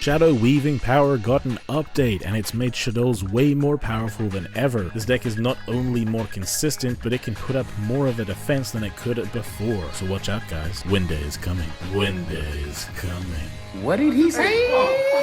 Shadow Weaving power got an update and it's made Shaddolls way more powerful than ever. This deck is not only more consistent, but it can put up more of a defense than it could before. So watch out guys, Winter is coming. Winter is coming. What did he say?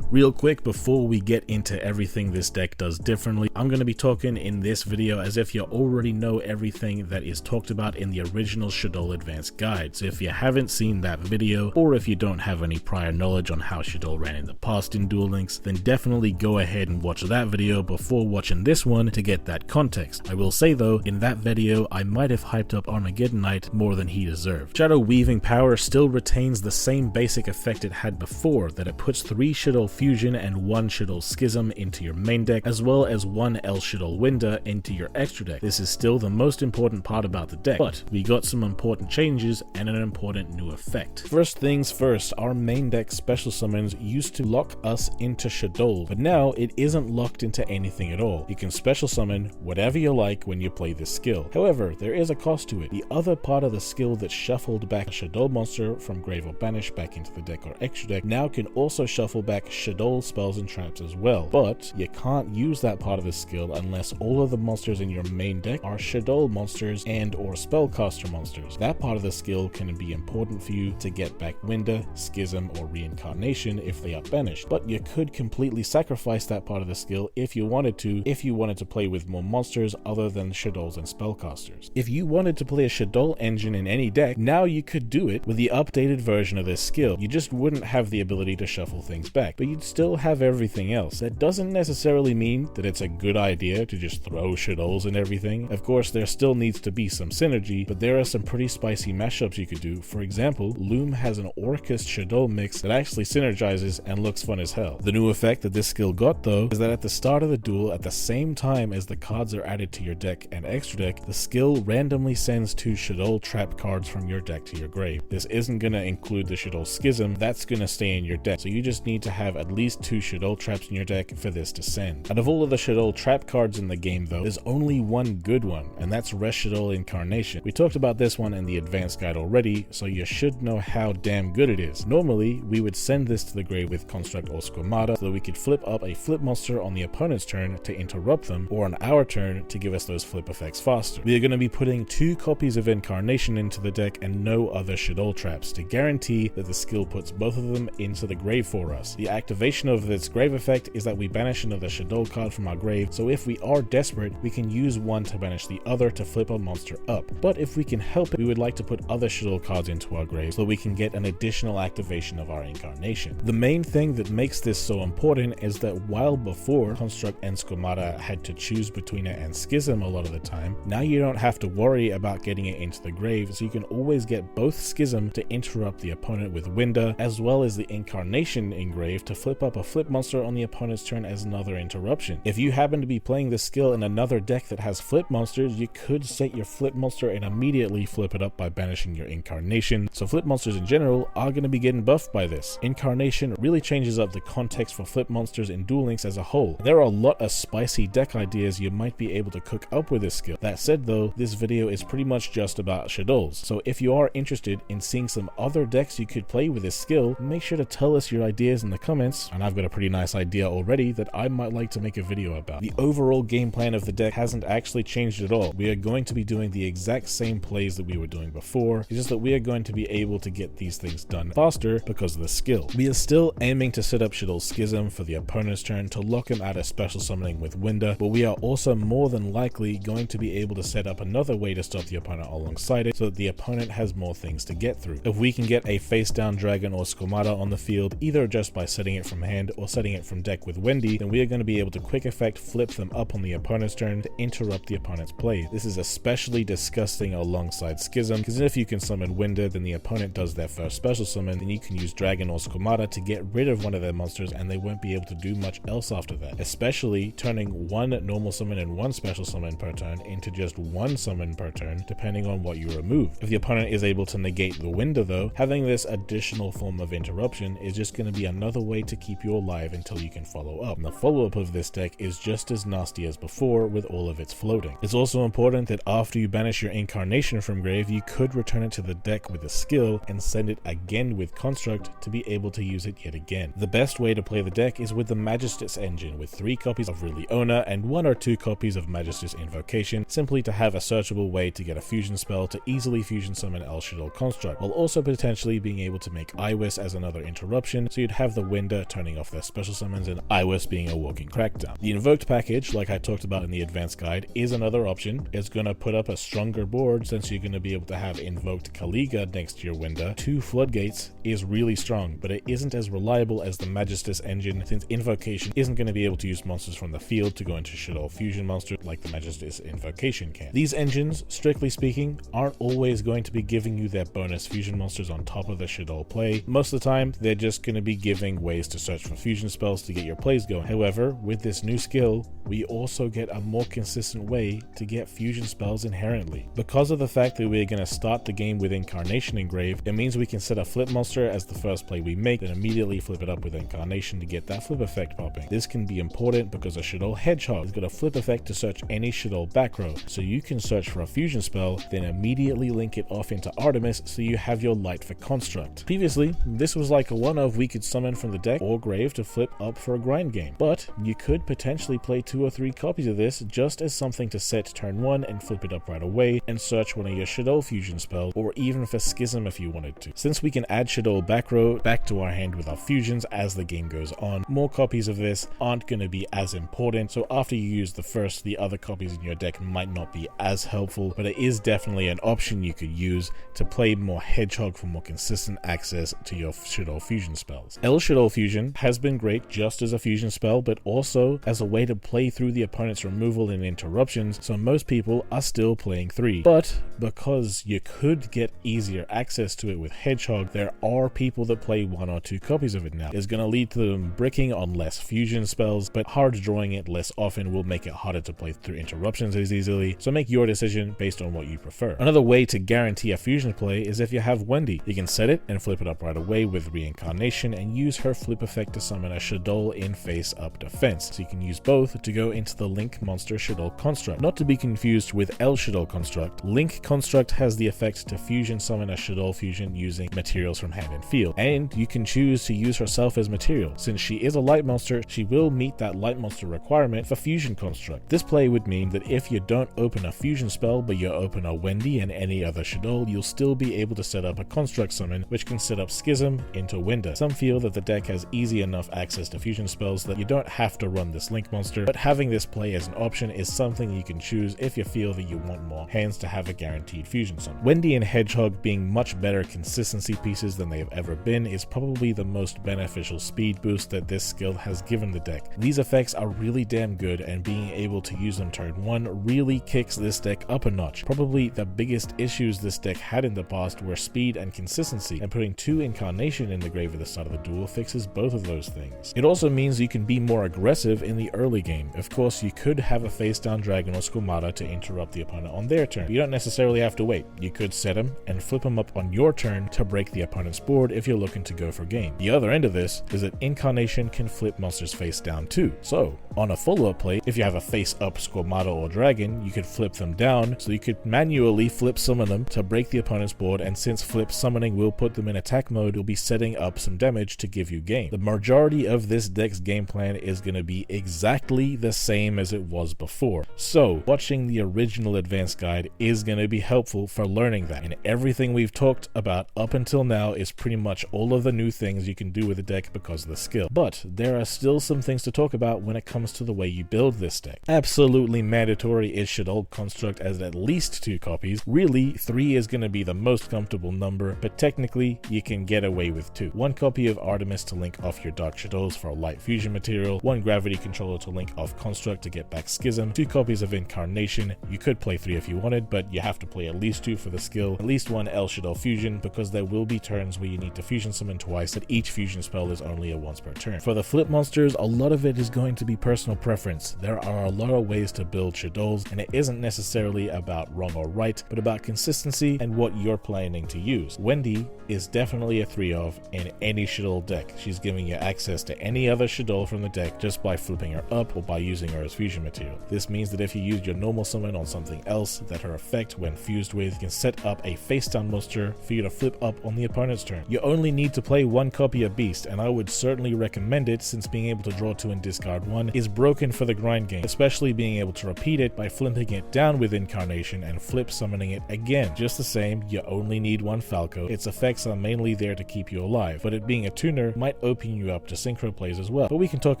Real quick, before we get into everything this deck does differently, I'm going to be talking in this video as if you already know everything that is talked about in the original Shaddoll Advanced Guide. So if you haven't seen that video, or if you don't have any prior knowledge on how Shaddoll ran in the past in Duel Links, then definitely go ahead and watch that video before watching this one to get that context. I will say though, in that video, I might have hyped up Armageddon Knight more than he deserved. Shadow Weaving power still retains the same basic effect it had before, that it puts 3 Shaddoll Fusion and 1 Shaddoll Schism into your main deck, as well as 1 El Shaddoll Winter into your extra deck. This is still the most important part about the deck, but we got some important changes and an important new effect. First things first, our main deck special summons used to lock us into Shaddoll, but now it isn't locked into anything at all. You can special summon whatever you like when you play this skill. However, there is a cost to it. The other part of the skill that shuffled back a Shaddoll monster from Grave or Banish back into the deck or extra deck now can also shuffle back Shaddoll spells and traps as well, but you can't use that part of the skill unless all of the monsters in your main deck are Shaddoll monsters and or spellcaster monsters. That part of the skill can be important for you to get back Winter, Schism, or Reincarnation if they are banished, but you could completely sacrifice that part of the skill if you wanted to play with more monsters other than Shaddolls and spellcasters. If you wanted to play a Shaddoll engine in any deck, now you could do it with the updated version of this skill. You just wouldn't have the ability to shuffle things back, but you'd still have everything else. That doesn't necessarily mean that it's a good idea to just throw Shaddolls and everything. Of course, there still needs to be some synergy, but there are some pretty spicy mashups you could do. For example, Loom has an Orcust Shaddoll mix that actually synergizes and looks fun as hell. The new effect that this skill got though is that at the start of the duel, at the same time as the cards are added to your deck and extra deck, the skill randomly sends 2 Shaddoll trap cards from your deck to your grave. This isn't going to include the Shaddoll Schism, that's going to stay in your deck, so you just need to have at least 2 Shaddoll traps in your deck for this to send. Out of all of the Shaddoll trap cards in the game though, there's only one good one, and that's Shaddoll Incarnation. We talked about this one in the advanced guide already, so you should know how damn good it is. Normally, we would send this to the grave with Construct or Squamata so that we could flip up a flip monster on the opponent's turn to interrupt them, or on our turn to give us those flip effects faster. We are going to be putting 2 copies of Incarnation into the deck and no other Shaddoll traps to guarantee that the skill puts both of them into the grave for us. The activation of this grave effect is that we banish another Shaddoll card from our grave, so if we are desperate, we can use one to banish the other to flip a monster up. But if we can help it, we would like to put other Shaddoll cards into our grave so we can get an additional activation of our Incarnation. The main thing that makes this so important is that while before Construct and Squamata had to choose between it and Schism a lot of the time, now you don't have to worry about getting it into the grave, so you can always get both Schism to interrupt the opponent with Winter, as well as the Incarnation in grave to flip up a flip monster on the opponent's turn as another interruption. If you happen to be playing this skill in another deck that has flip monsters, you could set your flip monster and immediately flip it up by banishing your Incarnation. So flip monsters in general are going to be getting buffed by this. Incarnation really changes up the context for flip monsters in Duel Links as a whole. There are a lot of spicy deck ideas you might be able to cook up with this skill. That said though, this video is pretty much just about Shaddolls. So if you are interested in seeing some other decks you could play with this skill, make sure to tell us your ideas in the comments, and I've got a pretty nice idea already that I might like to make a video about. The overall game plan of the deck hasn't actually changed at all. We are going to be doing the exact same plays that we were doing before, it's just that we are going to be able to get these things done faster because of the skill. We are still aiming to set up Shaddoll Schism for the opponent's turn to lock him out of special summoning with Winter, but we are also more than likely going to be able to set up another way to stop the opponent alongside it so that the opponent has more things to get through. If we can get a face down dragon or Squamata on the field, either just by setting it from hand or setting it from deck with Wendy, then we are going to be able to quick effect flip them up on the opponent's turn to interrupt the opponent's play. This is especially disgusting alongside Schism, because if you can summon Winter, then the opponent does their first special summon, then you can use Dragon or Squamata to get rid of one of their monsters and they won't be able to do much else after that, especially turning 1 normal summon and 1 special summon per turn into just 1 summon per turn depending on what you remove. If the opponent is able to negate the Winter though, having this additional form of interruption is just going to be another way to keep you alive until you can follow up. And the follow-up of this deck is just as nasty as before with all of its floating. It's also important that after you banish your Incarnation from grave, you could return it to the deck with a skill and send it again with Construct to be able to use it yet again. The best way to play the deck is with the Magistus engine with 3 copies of Releona and 1 or 2 copies of Magistus Invocation, simply to have a searchable way to get a fusion spell to easily fusion summon El Shaddoll Construct, while also potentially being able to make Iwis as another interruption, so you'd have the Winder turning off their special summons and Iwis being a walking crackdown. The Invoked package, like I talked about in the advanced guide, is another option. It's going to put up a stronger board since you're going to be able to have Invoked Kaliga next to your Winder. 2 Floodgates is really strong, but it isn't as reliable as the Magistus engine since Invocation isn't going to be able to use monsters from the field to go into Shaddoll fusion monsters like the Magistus Invocation can. These engines, strictly speaking, aren't always going to be giving you their bonus fusion monsters on top of the Shaddoll play. Most of the time, they're just going to be giving ways to search for fusion spells to get your plays going. However, with this new skill, we also get a more consistent way to get fusion spells inherently. Because of the fact that we're going to start the game with Incarnation engraved, it means we can set a flip monster as the first play we make, then immediately flip it up with Incarnation to get that flip effect popping. This can be important because a Shaddoll Hedgehog has got a flip effect to search any Shaddoll back row, so you can search for a fusion spell, then immediately link it off into Artemis so you have your light for Construct. Previously, this was like a one-of we could summon from the deck or grave to flip up for a grind game, but you could potentially play 2 or 3 copies of this just as something to set turn 1 and flip it up right away and search one of your Shaddoll fusion spells, or even for Schism if you wanted to. Since we can add Shaddoll back row back to our hand with our fusions as the game goes on, more copies of this aren't going to be as important, so after you use the first, the other copies in your deck might not be as helpful, but it is definitely an option you could use to play more Hedgehog for more consistent access to your Shaddoll fusion spells. El Shaddoll Fusion has been great just as a fusion spell, but also as a way to play through the opponent's removal and interruptions, so most people are still playing 3. But because you could get easier access to it with Hedgehog, there are people that play 1 or 2 copies of it now. It's going to lead to them bricking on less fusion spells, but hard drawing it less often will make it harder to play through interruptions as easily, so make your decision based on what you prefer. Another way to guarantee a fusion play is if you have Wendy. You can set it and flip it up right away with Reincarnation and use her flip effect to summon a Shaddoll in face up defense, so you can use both to go into the Link monster Shaddoll Construct. Not to be confused with El Shaddoll Construct, Link Construct has the effect to fusion summon a Shaddoll fusion using materials from hand and field, and you can choose to use herself as material. Since she is a light monster, she will meet that light monster requirement for fusion construct. This play would mean that if you don't open a fusion spell but you open a Wendy and any other Shaddoll, you'll still be able to set up a construct summon which can set up Schism into Winder. Some feel that the deck has easy enough access to fusion spells that you don't have to run this Link monster, but having this play as an option is something you can choose if you feel that you want more hands to have a guaranteed fusion summon. Wendy and Hedgehog being much better consistency pieces than they have ever been is probably the most beneficial speed boost that this skill has given the deck. These effects are really damn good, and being able to use them turn 1 really kicks this deck up a notch. Probably the biggest issues this deck had in the past were speed and consistency, and putting 2 Incarnation in the grave at the start of the duel fixes both of those things. It also means you can be more aggressive in the early game. Of course, you could have a face down Dragon or Squamata to interrupt the opponent on their turn. You don't necessarily have to wait. You could set them and flip them up on your turn to break the opponent's board if you're looking to go for game. The other end of this is that Incarnation can flip monsters face down too. So, on a follow-up play, if you have a face up Squamata or Dragon, you could flip them down, so you could manually flip summon them to break the opponent's board, and since flip summoning will put them in attack mode, you'll be setting up some damage to give you game. The majority of this deck's game plan is going to be exactly the same as it was before. So, watching the original advanced guide is going to be helpful for learning that, and everything we've talked about up until now is pretty much all of the new things you can do with the deck because of the skill. But there are still some things to talk about when it comes to the way you build this deck. Absolutely mandatory is Shaddoll Construct as at least 2 copies. Really, 3 is going to be the most comfortable number, but technically you can get away with 2. 1 copy of Artemis to link off your Dark Shadolls for a light fusion material, 1 Gravity Controller to link off Construct to get back Schism, 2 copies of Incarnation. You could play 3 if you wanted, but you have to play at least 2 for the skill, at least 1 El Shaddoll fusion, because there will be turns where you need to fusion summon twice, and each fusion spell is only a once per turn. For the flip monsters, a lot of it is going to be personal preference. There are a lot of ways to build Shaddolls, and it isn't necessarily about wrong or right, but about consistency and what you're planning to use. Wendy is definitely a 3-of in any Shaddoll deck. She's giving you access to any other Shaddoll from the deck just by flipping her up or by using her as fusion material. This means that if you use your normal summon on something else, that her effect when fused with can set up a face down monster for you to flip up on the opponent's turn. You only need to play 1 copy of Beast, and I would certainly recommend it since being able to draw 2 and discard 1 is broken for the grind game, especially being able to repeat it by flipping it down with Incarnation and flip summoning it again. Just the same, you only need 1 Falco. Its effects are mainly there to keep you alive, but it being a tuner might open you up to synchro plays as well, but we can talk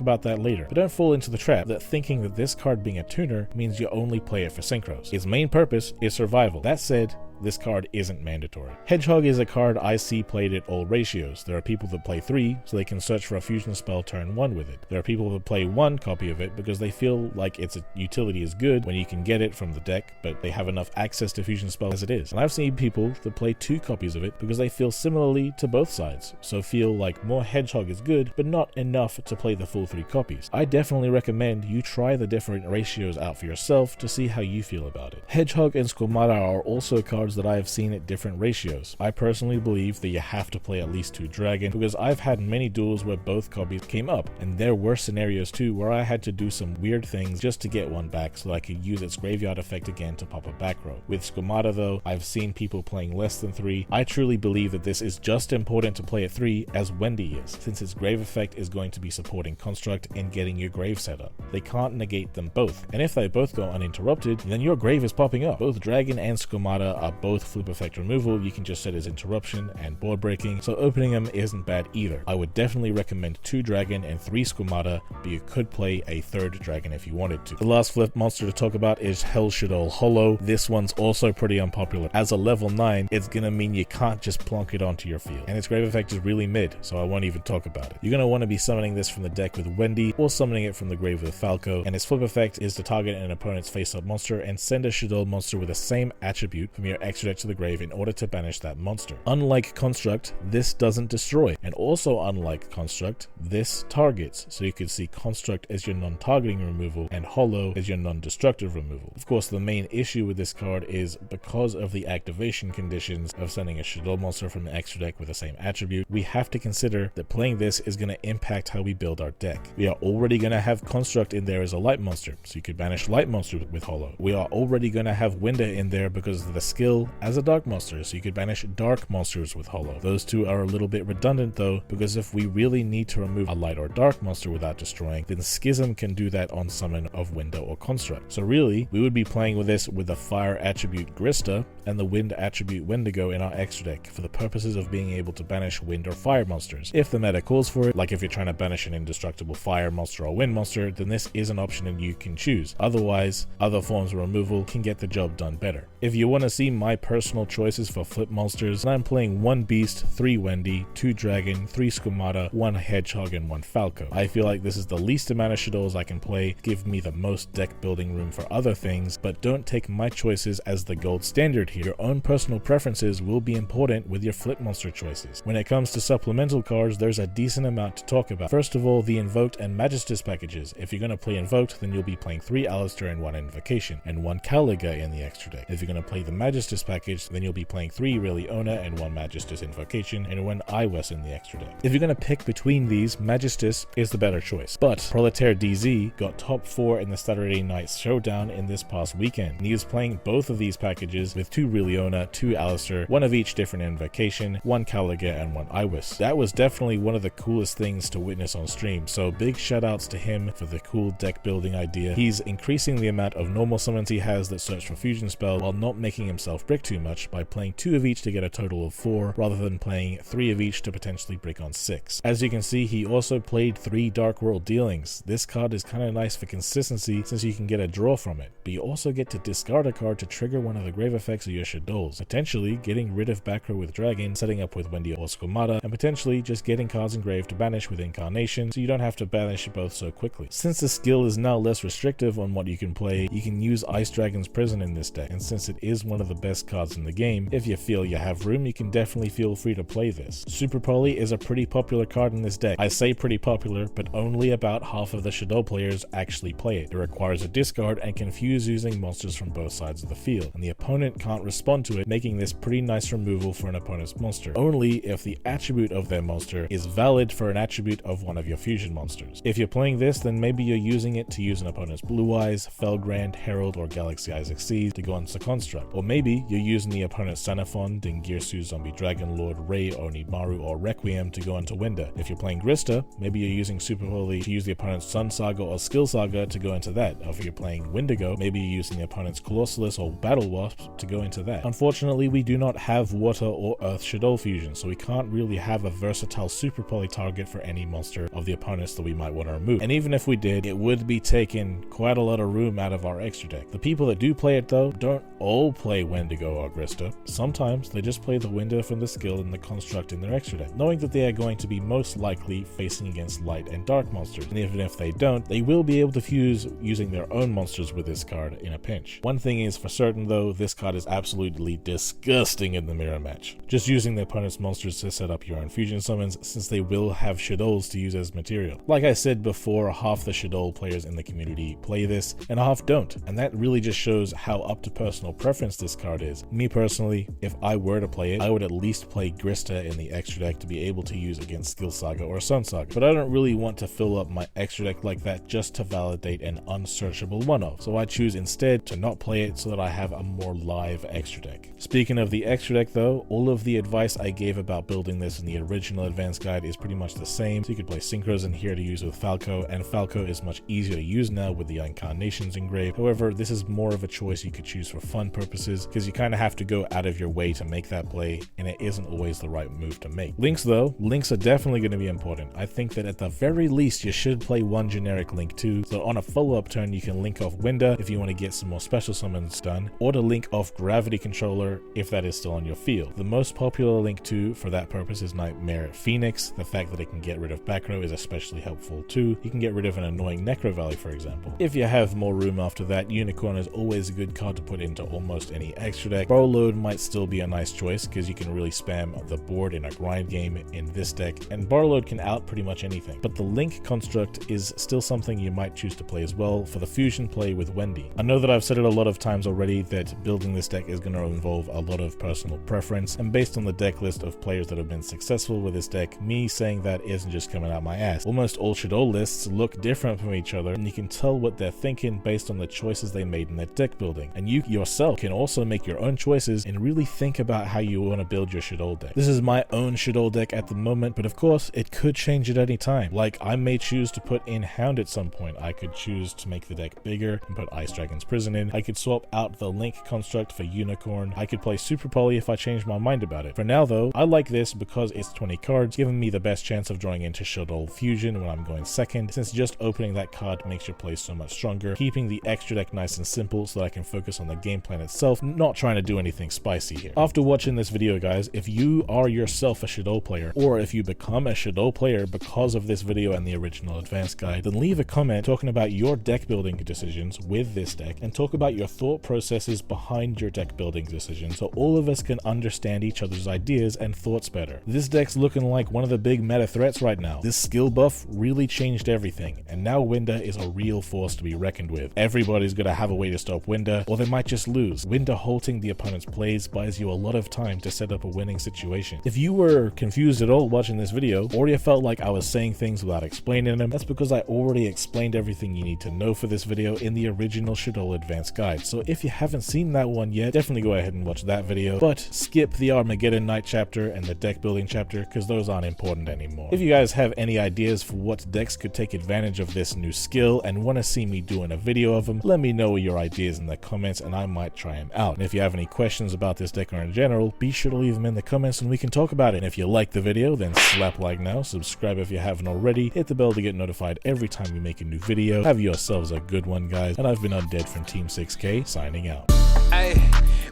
about that later. But don't fall into the trap that thinking that this card being a tuner means you only play it for synchros. Its main purpose is survival. That said, this card isn't mandatory. Hedgehog is a card I see played at all ratios. There are people that play 3 so they can search for a fusion spell turn 1 with it. There are people that play 1 copy of it because they feel like its utility is good when you can get it from the deck, but they have enough access to fusion spells as it is. And I've seen people that play 2 copies of it because they feel similarly to both sides, so feel like more Hedgehog is good but not enough to play the full 3 copies. I definitely recommend you try the different ratios out for yourself to see how you feel about it. Hedgehog and Squamata are also cards that I have seen at different ratios. I personally believe that you have to play at least 2 dragon because I've had many duels where both copies came up, and there were scenarios too where I had to do some weird things just to get 1 back so that I could use its graveyard effect again to pop a back row. With Squamata though, I've seen people playing less than 3. I truly believe that this is just important to play at 3 as Wendy is, since its grave effect is going to be supporting Construct and getting your grave set up. They can't negate them both, and if they both go uninterrupted, then your grave is popping up. Both Dragon and Squamata are both flip effect removal. You can just set as interruption and board breaking, so opening them isn't bad either. I would definitely recommend 2 dragon and 3 Squamata, but you could play a 3rd dragon if you wanted to. The last flip monster to talk about is El Shaddoll Hollow. This one's also pretty unpopular. As a level 9, it's gonna mean you can't just plonk it onto your field, and its grave effect is really mid, so I won't even talk about it. You're gonna want to be summoning this from the deck with Wendy or summoning it from the grave with Falco, and its flip effect is to target an opponent's face-up monster and send a Shaddoll monster with the same attribute from your extra deck to the grave in order to banish that monster. Unlike Construct, this doesn't destroy, and also unlike Construct, this targets, so you could see Construct as your non-targeting removal and Hollow as your non-destructive removal. Of course, the main issue with this card is because of the activation conditions of sending a Shaddoll monster from an extra deck with the same attribute, we have to consider that playing this is going to impact how we build our deck. We are already going to have Construct in there as a light monster, so you could banish light monster with Hollow. We are already going to have Winda in there because of the skill as a dark monster, so you could banish dark monsters with Hollow. Those 2 are a little bit redundant though, because if we really need to remove a light or dark monster without destroying, then Schism can do that on summon of Winda or Construct. So really, we would be playing with this with the fire attribute Grista and the wind attribute Wendigo in our extra deck for the purposes of being able to banish wind or fire monsters. If the meta calls for it, like if you're trying to banish an indestructible fire monster or wind monster, then this is an option and you can choose. Otherwise, other forms of removal can get the job done better. If you want to see my personal choices for flip monsters, then I'm playing 1 Beast, 3 Wendy, 2 Dragon, 3 Squamata, 1 Hedgehog, and 1 Falco. I feel like this is the least amount of Shaddolls I can play, give me the most deck building room for other things, but don't take my choices as the gold standard here. Your own personal preferences will be important with your flip monster choices. When it comes to supplemental cards, there's a decent amount to talk about. First of all, the Invoked and Magistus packages. If you're going to play Invoked, then you'll be playing 3 Alistair and 1 Invocation, and 1 Caliga in the extra deck. If you're going to play the Magistus package, then you'll be playing 3 Reliona and 1 Magistus Invocation, and 1 Iwes in the extra deck. If you're going to pick between these, Magistus is the better choice. But Proletaire DZ got top 4 in the Saturday Night Showdown in this past weekend, and he is playing both of these packages with 2 Reliona, 2 Alistair, 1 of each different Invocation, 1 Caliga, and 1 Iwes. That was definitely one of the coolest things to witness on stream, so big shoutouts to him for the cool deck building idea. He's increasing the amount of normal summons he has that search for fusion spell while not making himself brick too much by playing 2 of each to get a total of 4 rather than playing 3 of each to potentially brick on 6. As you can see, he also played 3 Dark World Dealings. This card is kind of nice for consistency since you can get a draw from it, but you also get to discard a card to trigger one of the grave effects of your Shaddolls, potentially getting rid of back row with Dragon, setting up with Wendy or Squamata, and potentially just getting cards engraved to banish with Incarnation so you don't have to banish both so quickly. Since the skill is now less restrictive on what you can play, you can use Ice Dragon's Prison in this deck, and since it is one of the best cards in the game. If you feel you have room, you can definitely feel free to play this. Super Poly is a pretty popular card in this deck. I say pretty popular, but only about half of the Shaddoll players actually play it. It requires a discard and can fuse using monsters from both sides of the field, and the opponent can't respond to it, making this pretty nice removal for an opponent's monster, only if the attribute of their monster is valid for an attribute of one of your fusion monsters. If you're playing this, then maybe you're using it to use an opponent's Blue Eyes, Felgrand, Herald, or Galaxy Isaac Seed to go onto Construct. Or maybe you're using the opponent's Xenophon, Dingirsu, Zombie Dragon Lord, Ray, Onimaru, or Requiem to go onto Winder. If you're playing Grista, maybe you're using Super Holy to use the opponent's Sun Saga or Skill Saga to go into that. Or if you're playing Wendigo, maybe you're using the opponent's Colossalus or Battle Wasp to go into that. Unfortunately, we do not have Water or Earth Shaddoll fusion, so we can't really have a versatile Super Poly target for any monster of the opponents that we might want to remove. And even if we did, it would be taking quite a lot of room out of our extra deck. The people that do play it though, don't all play Wendigo or Grista. Sometimes they just play the Winder from the skill and the construct in their extra deck, knowing that they are going to be most likely facing against light and dark monsters. And even if they don't, they will be able to fuse using their own monsters with this card in a pinch. One thing is for certain though, this card is absolutely disgusting in the mirror match. Just using the opponent's monsters to set up your own fusion summons, since they will have Shaddolls to use as material. Like I said before, half the Shaddoll players in the community play this and half don't, and that really just shows how up to personal preference this card is. Me personally, if I were to play it, I would at least play Grista in the extra deck to be able to use against Skill Saga or Sun Saga, but I don't really want to fill up my extra deck like that just to validate an unsearchable one-off, so I choose instead to not play it so that I have a more live extra deck. Speaking of the extra deck though, all of the advice I gave about building this in the original advanced guide is pretty much the same. So you could play Synchros in here to use with Falco, and Falco is much easier to use now with the Incarnations engraved. However, this is more of a choice you could choose for fun purposes, because you kind of have to go out of your way to make that play, and it isn't always the right move to make. Links though, links are definitely going to be important. I think that at the very least you should play one generic link too, so on a follow-up turn you can link off Winder if you want to get some more special summons done, or to link off Gravity Controller if that is still on your field. The most popular link too for that purpose is Nightmare Phoenix. The fact that it can get rid of back row is especially helpful too. You can get rid of an annoying Necro Valley, for example. If you have more room after that, Unicorn is always a good card to put into almost any extra deck. Barload might still be a nice choice because you can really spam the board in a grind game in this deck, and Barload can out pretty much anything. But the Link construct is still something you might choose to play as well for the fusion play with Wendy. I know that I've said it a lot of times already that building this deck is going to involve a lot of personal preference, and based on the deck list of players that have been successful with this deck, me saying that isn't just coming out my ass. Almost all Shaddoll lists look different from each other, and you can tell what they're thinking based on the choices they made in their deck building. And you yourself can also make your own choices and really think about how you want to build your Shaddoll deck. This is my own Shaddoll deck at the moment, but of course it could change at any time. Like, I may choose to put in Hound at some point. I could choose to make the deck bigger and put Ice Dragon's Prison in. I could swap out the Link construct for Unicorn. I could play Super Poly if I change my mind about it. For now though, I like this because it's 20 cards, giving me the best chance of drawing into Shaddoll Fusion when I'm going second, since just opening that card makes your play so much stronger, keeping the extra deck nice and simple so that I can focus on the game plan itself, not trying to do anything spicy here. After watching this video guys, if you are yourself a Shaddoll player, or if you become a Shaddoll player because of this video and the original advanced guide, then leave a comment talking about your deck building decisions with this deck, and talk about your thought processes behind your deck building decisions so all of us can understand each other's ideas and thoughts better. This deck's looking like one of the big meta threats right now. This skill buff really changed everything, and now Winder is a real force to be reckoned with. Everybody's gonna have a way to stop Winder, or they might just lose. Winder halting the opponent's plays buys you a lot of time to set up a winning situation. If you were confused at all watching this video, or you felt like I was saying things without explaining them, that's because I already explained everything you need to know for this video in the original Shaddoll advanced guide. So if you haven't seen that one yet, definitely go ahead and watch that video, but skip the Armageddon Night chapter and the deck building chapter because those aren't important anymore. If you guys have any ideas for what decks could take advantage of this new skill and want to see me doing a video of them, let me know your ideas in the comments and I might try them out. And if you have any questions about this deck or in general, be sure to leave them in the comments and we can talk about it. And if you like the video, then slap like now, subscribe if you haven't already, hit the bell to get notified every time we make a new video. Have yourselves a good one guys, and I've been Undead from Team 6K signing out. Hey,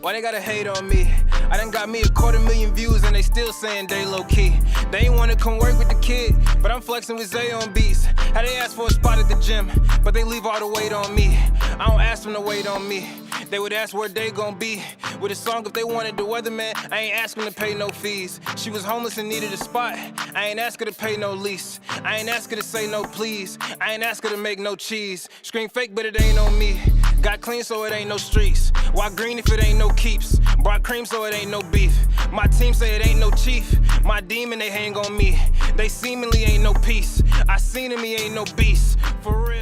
why they gotta hate on me? I done got me 250,000 views and they still saying they low key. They ain't wanna come work with the kid, but I'm flexing with Zay on beats. How they ask for a spot at the gym, but they leave all the weight on me. I don't ask them to wait on me. They would ask where they gon' be with a song if they wanted the weatherman. I ain't asking to pay no fees. She was homeless and needed a spot. I ain't ask her to pay no lease. I ain't ask her to say no please. I ain't ask her to make no cheese. Scream fake, but it ain't on me. Got clean, so it ain't no streets. Why green if it ain't no keeps? Brought cream, so it ain't no beef. My team say it ain't no chief. My demon, they hang on me. They seemingly ain't no peace. I seen him, he ain't no beast. For real.